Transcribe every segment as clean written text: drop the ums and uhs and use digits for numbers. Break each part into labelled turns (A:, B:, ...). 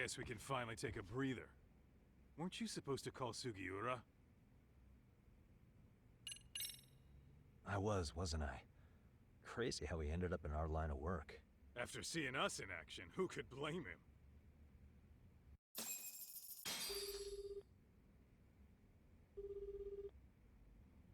A: guess we can finally take a breather. Weren't you supposed to call Sugiura?
B: I wasn't I? Crazy how he ended up in our line of work.
A: After seeing us in action, who could blame him?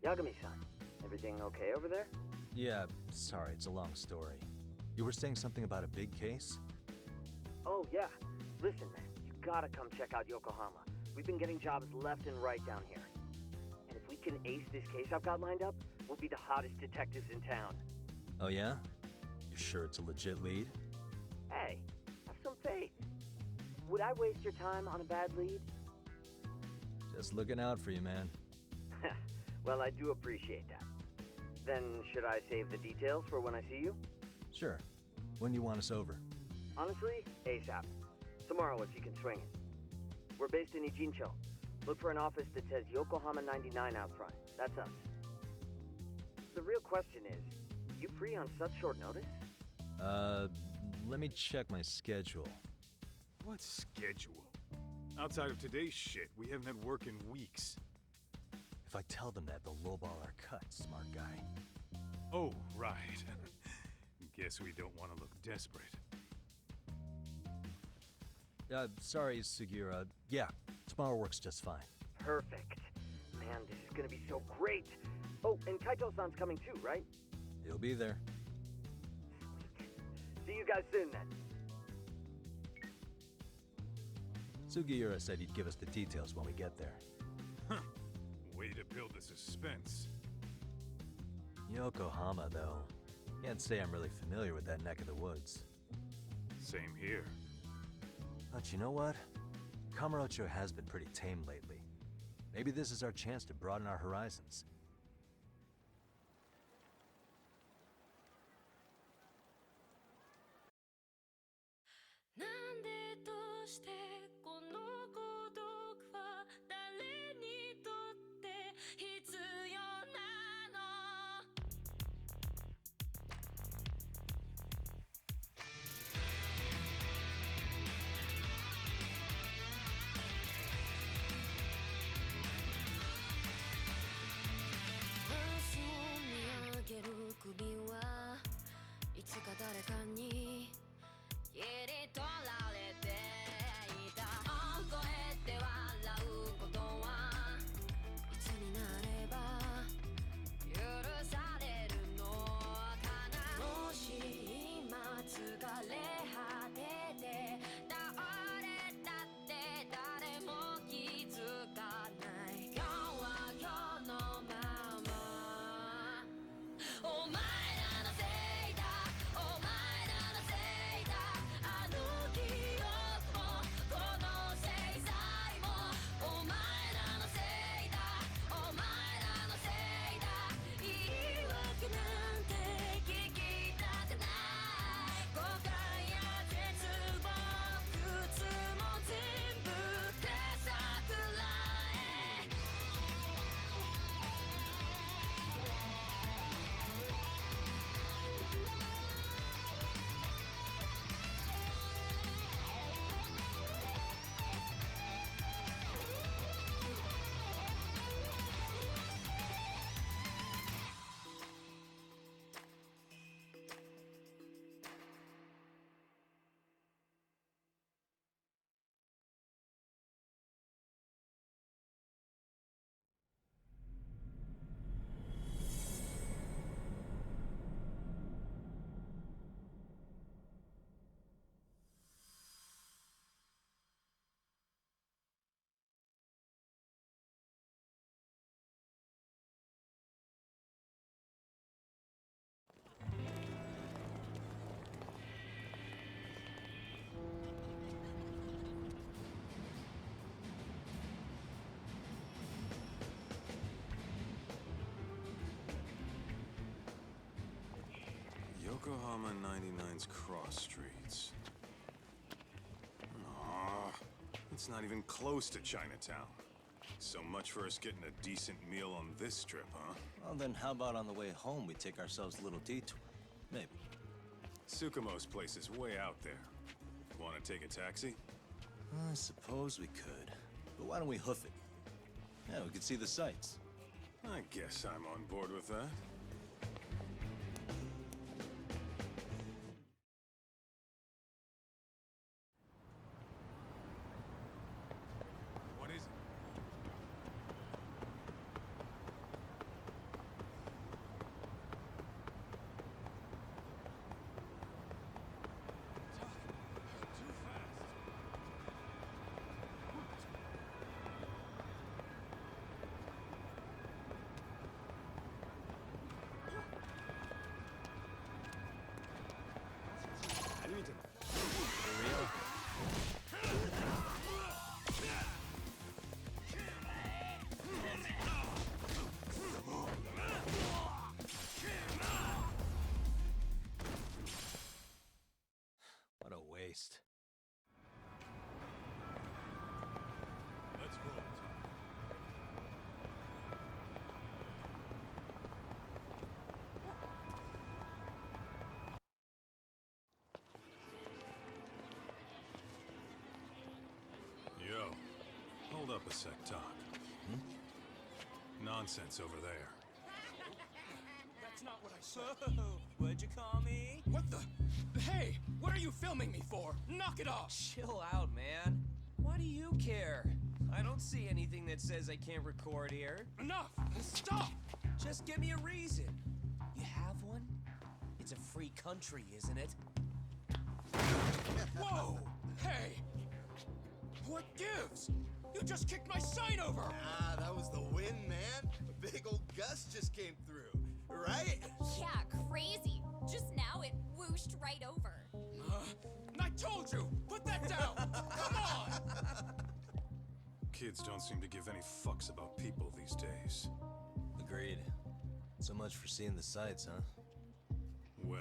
C: Yagami-san, everything okay over there?
B: Yeah, sorry, it's a long story. You were saying something about a big case?
C: Oh, yeah. Listen, man, you gotta come check out Yokohama. We've been getting jobs left and right down here. And if we can ace this case I've got lined up, we'll be the hottest detectives in town.
B: Oh yeah? You sure it's a legit lead?
C: Hey, have some faith. Would I waste your time on a bad lead?
B: Just looking out for you, man.
C: Well, I do appreciate that. Then should I save the details for when I see you?
B: Sure. When do you want us over?
C: Honestly, ASAP. Tomorrow if you can swing it. We're based in Ijincho. Look for an office that says Yokohama 99 out front. That's us. The real question is, you free on such short notice?
B: Let me check my schedule.
A: What schedule? Outside of today's shit, we haven't had work in weeks.
B: If I tell them that, they'll lowball our cut, smart guy.
A: Oh, right. Guess we don't want to look desperate.
B: Sorry, Sugiura. Yeah, tomorrow works just fine.
C: Perfect. Man, this is gonna be so great. Oh, and Kaito-san's coming too, right?
B: He'll be there.
C: See you guys soon then.
B: Sugiura said he'd give us the details when we get there.
A: Huh. Way to build the suspense.
B: Yokohama, though. Can't say I'm really familiar with that neck of the woods.
A: Same here.
B: But you know what? Kamurochō has been pretty tame lately. Maybe this is our chance to broaden our horizons.
A: Yokohama 99's cross streets. Aw, it's not even close to Chinatown. So much for us getting a decent meal on this trip, huh?
D: Well, then how about on the way home we take ourselves a little detour? Maybe.
A: Tsukumo's place is way out there. Want to take a taxi?
D: I suppose we could. But why don't we hoof it? Yeah, we could see the sights.
A: I guess I'm on board with that. What is it?
B: What a waste.
A: Let's roll. Yo, hold up a sec, Talk. Nonsense over there.
E: That's not what I said. What'd you call me? What the? Hey, what are you filming me for? Knock it off!
F: Chill out, man. Why do you care? I don't see anything that says I can't record here.
E: Enough! Stop!
F: Just give me a reason. You have one? It's a free country, isn't it?
E: Whoa! Hey! What gives? You just kicked my sign over!
G: Ah, that was the wind, man. A big old gust just came through, right?
H: Yeah, crazy. Just now it whooshed right over.
E: I told you! Put that down! Come on!
A: Kids don't seem to give any fucks about people these days.
D: Agreed. So much for seeing the sights, huh?
A: Well,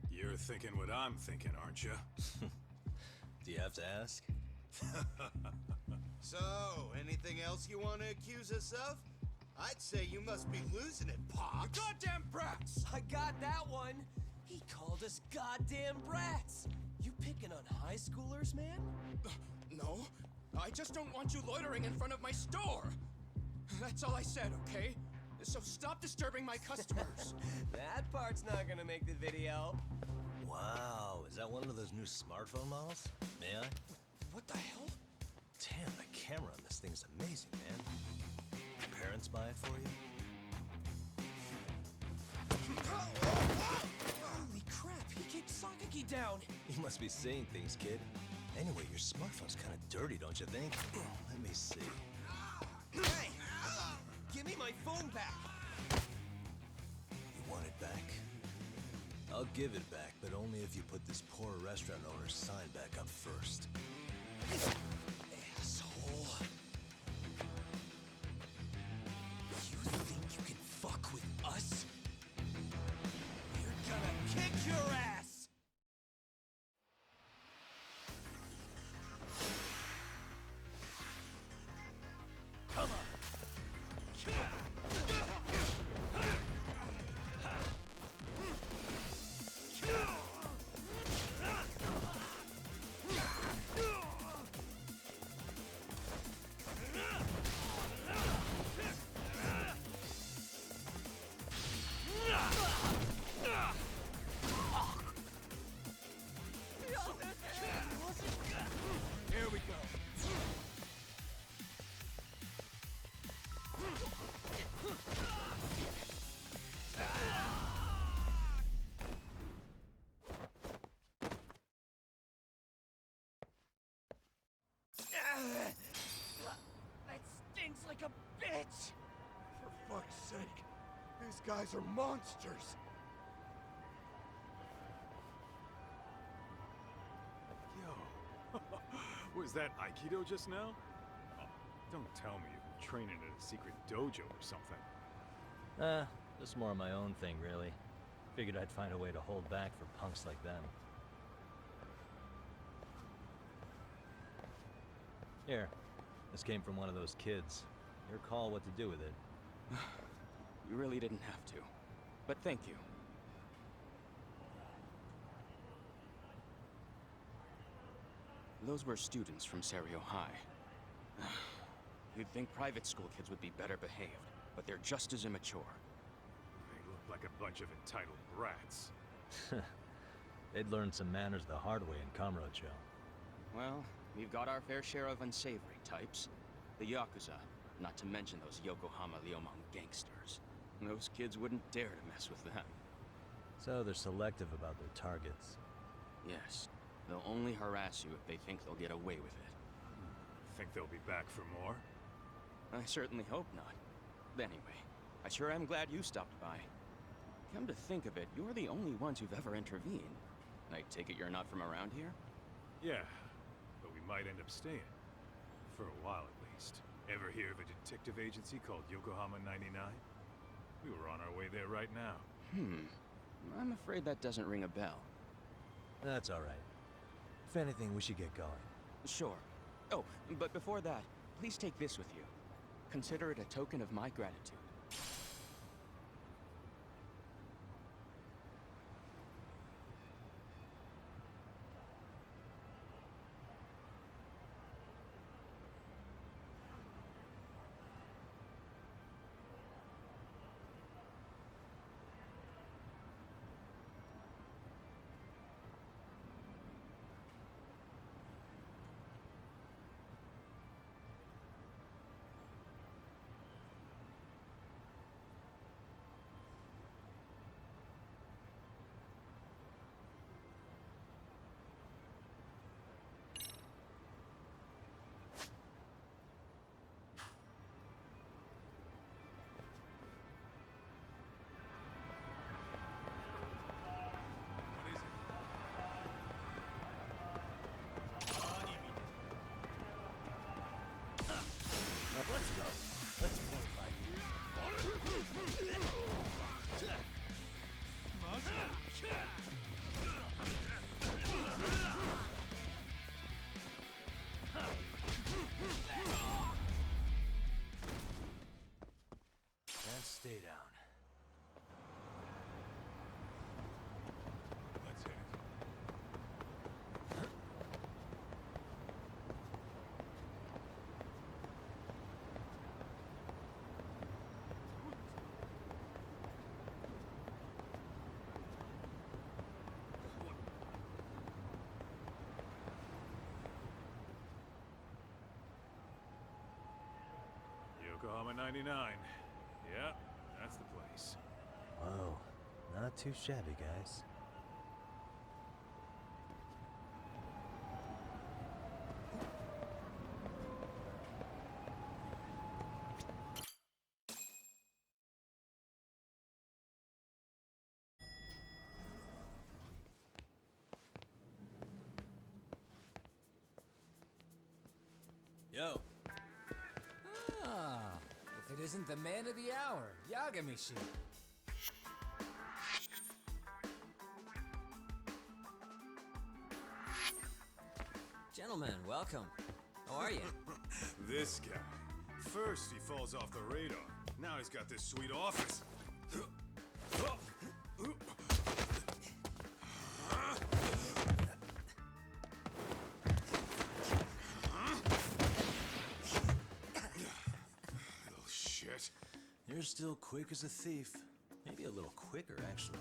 A: you're thinking what I'm thinking, aren't you?
D: Do you have to ask?
G: So, anything else you want to accuse us of? I'd say you must be losing it, Pops.
E: Goddamn brats!
F: I got that one. He called us goddamn brats. You picking on high schoolers, man?
E: No, I just don't want you loitering in front of my store. That's all I said, okay? So stop disturbing my customers.
F: That part's not gonna make the video.
D: Wow, is that one of those new smartphone models? May I?
E: What the hell?
D: Damn, the camera on this thing's amazing, man. Your parents buy it for you?
F: Holy crap, he kicked Sakaki down.
D: You must be seeing things, kid. Anyway, your smartphone's kind of dirty, don't you think? Let me see.
F: Hey! Give me my phone back.
D: You want it back? I'll give it back, but only if you put this poor restaurant owner's sign back up first.
F: Asshole. You think you can fuck with us? We're gonna kick your ass! Come on!
E: Here we go.
F: That stinks like a bitch!
E: For fuck's sake, these guys are monsters.
A: Yo, was that Aikido just now? Oh, don't tell me you've been training at a secret dojo or something.
B: Just more of my own thing, really. Figured I'd find a way to hold back for punks like them. Here, this came from one of those kids. Your call what to do with it.
E: You really didn't have to, but thank you. Those were students from Serio High. You'd think private school kids would be better behaved, but they're just as immature.
A: They look like a bunch of entitled brats.
B: They'd learn some manners the hard way in Kamurochō.
E: Well, we've got our fair share of unsavory types. The Yakuza, not to mention those Yokohama Ryomon gangsters. Those kids wouldn't dare to mess with them.
B: So they're selective about their targets.
E: Yes, they'll only harass you if they think they'll get away with it.
A: Think they'll be back for more?
E: I certainly hope not. But anyway, I sure am glad you stopped by. Come to think of it, you're the only ones who've ever intervened. I take it you're not from around here?
A: Yeah, but we might end up staying. For a while at least. Ever hear of a detective agency called Yokohama 99? We were on our way there right now.
E: I'm afraid that doesn't ring a bell.
B: That's all right. If anything, we should get going.
E: Sure. Oh, but before that, please take this with you. Consider it a token of my gratitude.
B: Can't stay down.
A: Let's hit it. Yokohama 99. Yeah, that's the place.
B: Whoa, not too shabby, guys.
D: Yo,
I: Ah, if it isn't the man of the hour, Yagami-shi.
F: Gentlemen, welcome. How are you?
A: This guy. First he falls off the radar. Now he's got this sweet office. Little shit.
D: you're still quick as a thief. Maybe a little quicker, actually.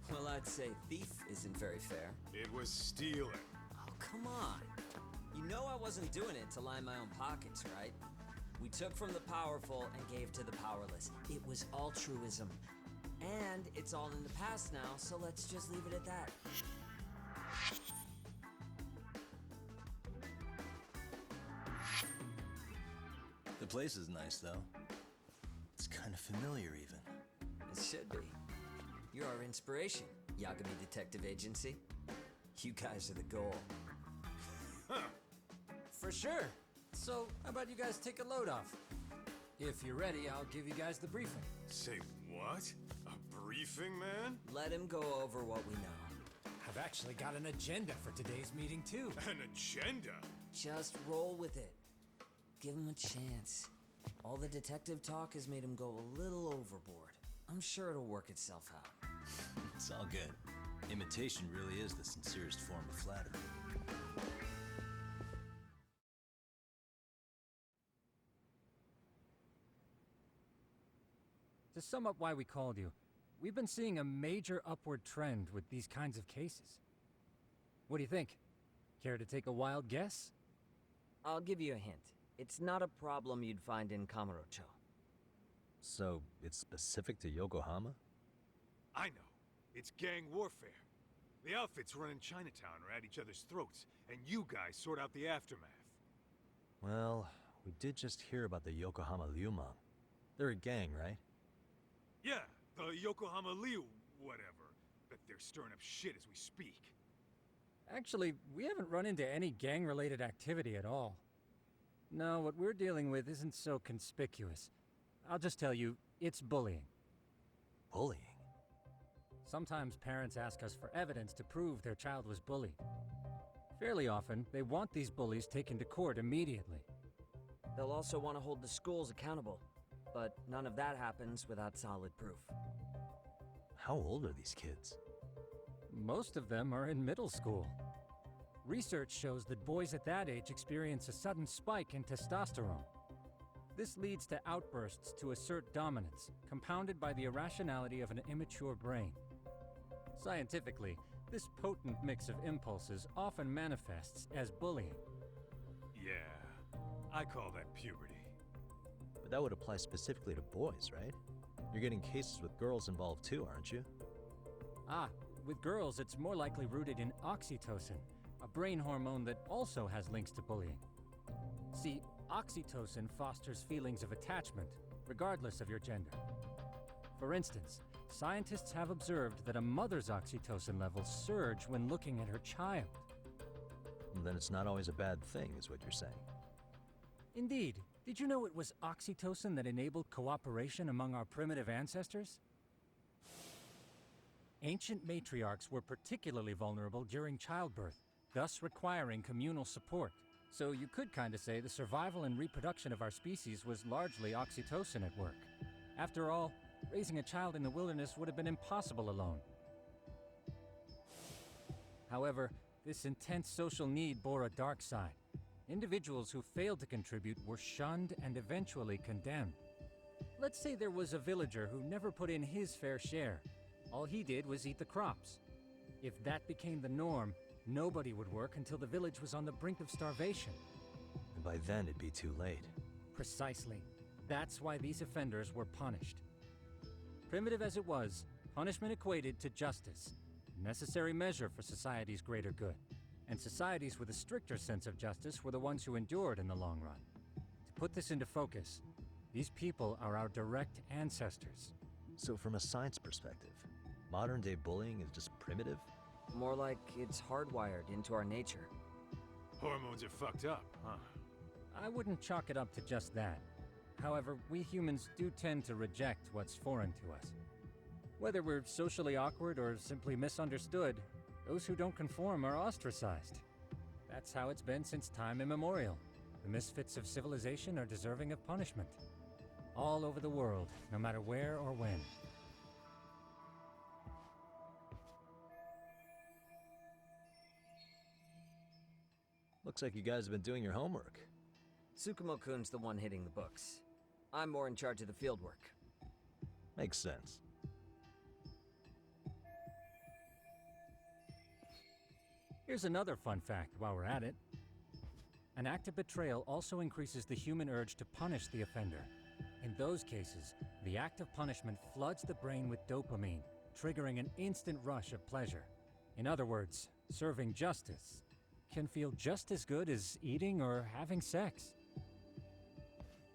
F: Well, I'd say thief isn't very fair.
A: It was stealing.
F: Oh, come on. You know I wasn't doing it to line my own pockets, right? We took from the powerful and gave to the powerless. It was altruism. And it's all in the past now, so let's just leave it at that.
D: The place is nice, though. It's kind of familiar, even.
F: It should be. You're our inspiration, Yagami Detective Agency. You guys are the goal.
I: For sure. So, how about you guys take a load off? If you're ready, I'll give you guys the briefing.
A: Say what? A briefing, man?
F: Let him go over what we know.
I: I've actually got an agenda for today's meeting, too.
A: An agenda?
F: Just roll with it. Give him a chance. All the detective talk has made him go a little overboard. I'm sure it'll work itself out.
D: It's all good. Imitation really is the sincerest form of flattery.
I: sum up why we called you, we've been seeing a major upward trend with these kinds of cases. What do you think? Care to take a wild guess?
F: I'll give you a hint. It's not a problem you'd find in Kamurochō.
B: So, it's specific to Yokohama?
A: I know. It's gang warfare. The outfits running Chinatown are at each other's throats, and you guys sort out the aftermath.
B: Well, we did just hear about the Yokohama Ryumang. They're a gang, right?
A: Yeah, the Yokohama Liu, whatever. Bet they're stirring up shit as we speak.
I: Actually, we haven't run into any gang-related activity at all. No, what we're dealing with isn't so conspicuous. I'll just tell you, it's bullying.
B: Bullying?
I: Sometimes parents ask us for evidence to prove their child was bullied. Fairly often, they want these bullies taken to court immediately.
F: They'll also want to hold the schools accountable, but none of that happens without solid proof.
B: How old are these kids?
I: Most of them are in middle school. Research shows that boys at that age experience a sudden spike in testosterone. This leads to outbursts to assert dominance, compounded by the irrationality of an immature brain. Scientifically, this potent mix of impulses often manifests as bullying.
A: Yeah, I call that puberty.
B: But that would apply specifically to boys, right? You're getting cases with girls involved too, aren't you?
I: Ah, with girls it's more likely rooted in oxytocin, a brain hormone that also has links to bullying. See, oxytocin fosters feelings of attachment, regardless of your gender. For instance, scientists have observed that a mother's oxytocin levels surge when looking at her child.
B: Then it's not always a bad thing, is what you're saying.
I: Indeed. Did you know it was oxytocin that enabled cooperation among our primitive ancestors? Ancient matriarchs were particularly vulnerable during childbirth, thus requiring communal support. So you could kinda say the survival and reproduction of our species was largely oxytocin at work. After all, raising a child in the wilderness would have been impossible alone. However, this intense social need bore a dark side. Individuals who failed to contribute were shunned and eventually condemned. Let's say there was a villager who never put in his fair share. All he did was eat the crops. If that became the norm, nobody would work until the village was on the brink of starvation.
B: And by then it'd be too late.
I: Precisely. That's why these offenders were punished. Primitive as it was, punishment equated to justice, a necessary measure for society's greater good. And societies with a stricter sense of justice were the ones who endured in the long run. To put this into focus, these people are our direct ancestors.
B: So from a science perspective, modern-day bullying is just primitive?
F: More like it's hardwired into our nature.
A: Hormones are fucked up, huh?
I: I wouldn't chalk it up to just that. However, we humans do tend to reject what's foreign to us. Whether we're socially awkward or simply misunderstood, those who don't conform are ostracized. That's how it's been since time immemorial. The misfits of civilization are deserving of punishment. All over the world, no matter where or when.
B: Looks like you guys have been doing your homework.
F: Tsukumo-kun's the one hitting the books. I'm more in charge of the fieldwork.
B: Makes sense.
I: Here's another fun fact while we're at it. An act of betrayal also increases the human urge to punish the offender. In those cases, the act of punishment floods the brain with dopamine, triggering an instant rush of pleasure. In other words, serving justice can feel just as good as eating or having sex.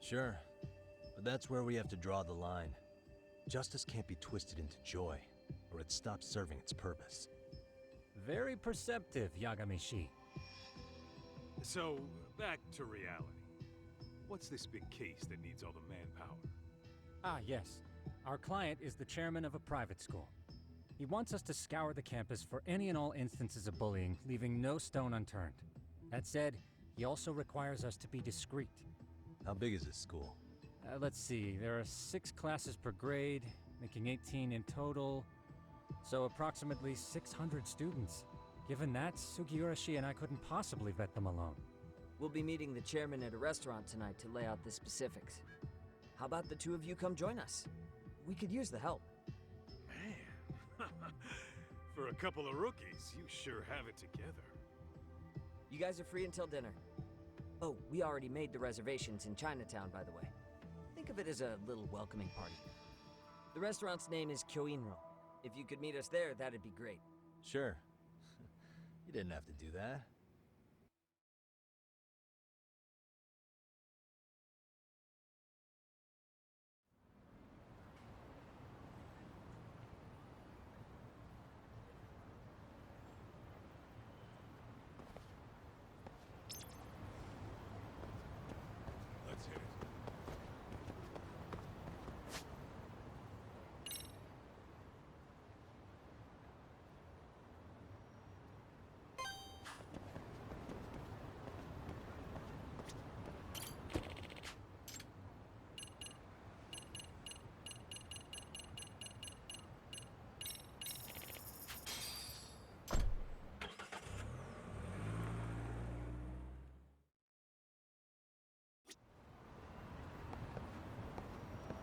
B: Sure, but that's where we have to draw the line. Justice can't be twisted into joy, or it stops serving its purpose.
I: Very perceptive, Yagami-shi.
A: So, back to reality. What's this big case that needs all the manpower?
I: Ah, yes. Our client is the chairman of a private school. He wants us to scour the campus for any and all instances of bullying, leaving no stone unturned. That said, he also requires us to be discreet.
B: How big is this school?
I: Let's see, there are 6 classes per grade, making 18 in total. So approximately 600 students. Given that, Sugiurashi and I couldn't possibly vet them alone.
F: We'll be meeting the chairman at a restaurant tonight to lay out the specifics. How about the two of you come join us? We could use the help.
A: Man, for a couple of rookies, you sure have it together.
F: You guys are free until dinner. Oh, we already made the reservations in Chinatown, by the way. Think of it as a little welcoming party. The restaurant's name is Kyoinro. If you could meet us there, that'd be great.
B: Sure. You didn't have to do that.
A: Let's hit it.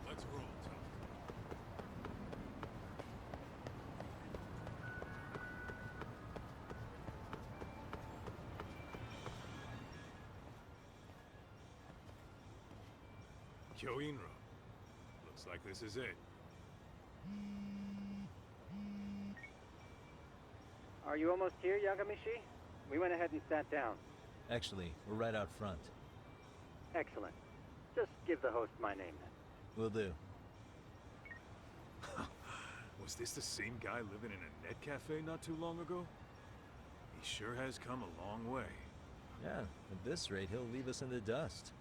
A: Let's roll, Tuck. Kyoinro. Looks like this is it.
J: Are you almost here, Yagami-shi? We went ahead and sat down.
B: Actually, we're right out front.
J: Excellent. Just give the host my name then.
B: Will do.
A: Was this the same guy living in a net cafe not too long ago? He sure has come a long way.
B: Yeah, at this rate, he'll leave us in the dust.